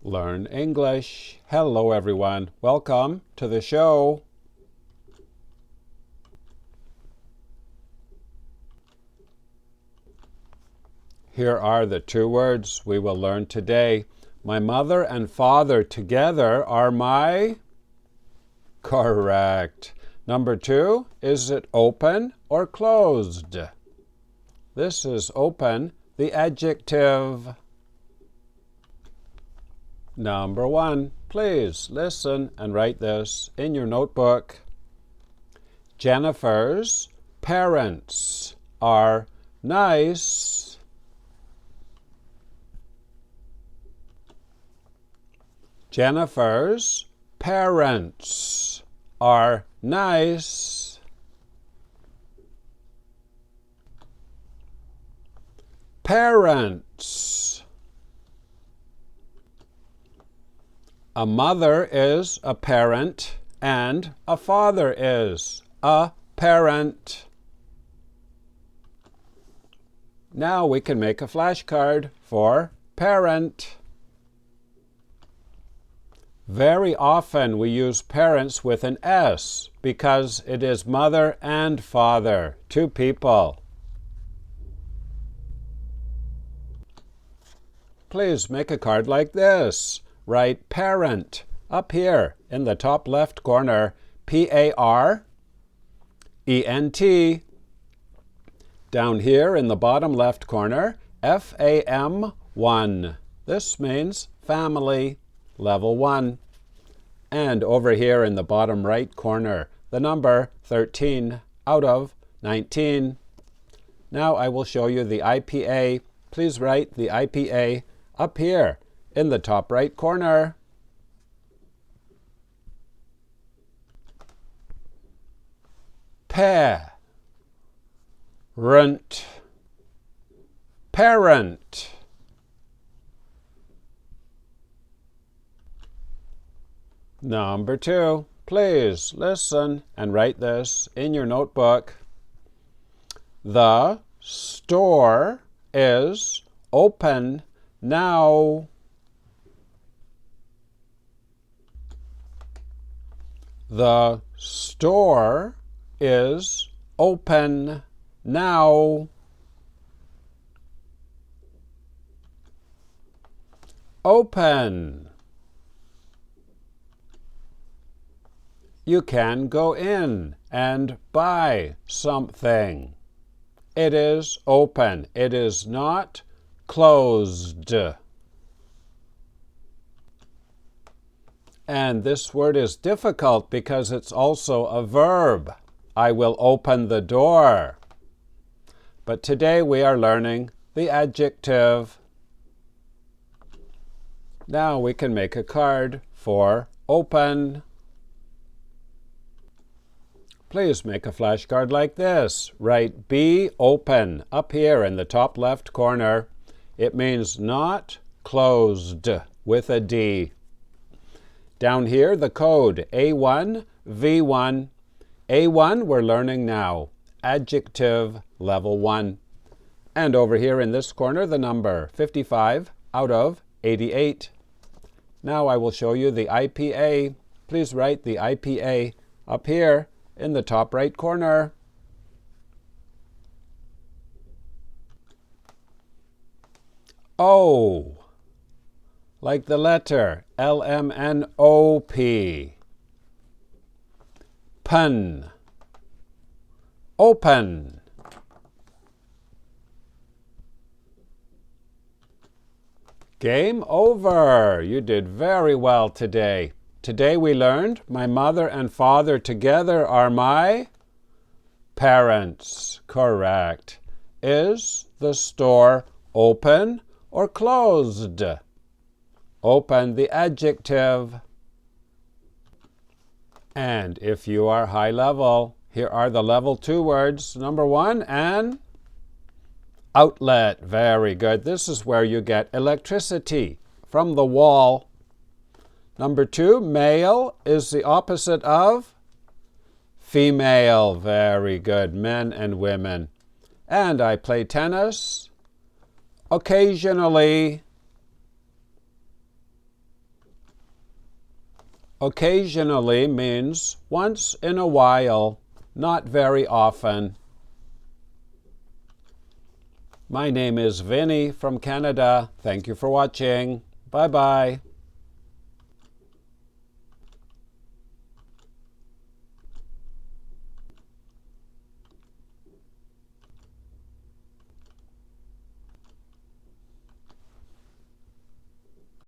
Learn English. Hello, everyone. Welcome to the show. Here are the two words we will learn today. My mother and father together are my... Correct. Number two, is it open or closed? This is open, the adjective. Number one, please listen and write this in your notebook. Jennifer's parents are nice. Jennifer's parents are nice. Parents. A mother is a parent and a father is a parent. Now we can make a flashcard for parent. Very often we use parents with an S because it is mother and father, two people. Please make a card like this. Write parent up here in the top left corner, P-A-R-E-N-T. Down here in the bottom left corner, F-A-M-1. This means family, level 1. And over here in the bottom right corner, the number 13 out of 19. Now I will show you the IPA. Please write the IPA up here in the top right corner. Parent. Parent. Number two, please listen and write this in your notebook. The store is open now. The store is open now. Open. You can go in and buy something. It is open. It is not closed. And this word is difficult because it's also a verb. I will open the door. But today we are learning the adjective. Now we can make a card for open. Please make a flashcard like this. Write be open up here in the top left corner. It means not closed with a D. Down here, the code A1, V1. A1 we're learning now. Adjective level 1. And over here in this corner, the number 55 out of 88. Now I will show you the IPA. Please write the IPA up here in the top right corner. O, like the letter L-M-N-O-P. Pun. Open. Game over. You did very well today. Today we learned my mother and father together are my parents. Correct. Is the store open or closed? Open, the adjective. And if you are high level, here are the level 2 words. Number 1, an outlet. Very good. This is where you get electricity from the wall. Number 2, male is the opposite of female. Very good. Men and women. And I play tennis occasionally. Occasionally means once in a while, not very often. My name is Vinny from Canada. Thank you for watching. Bye-bye.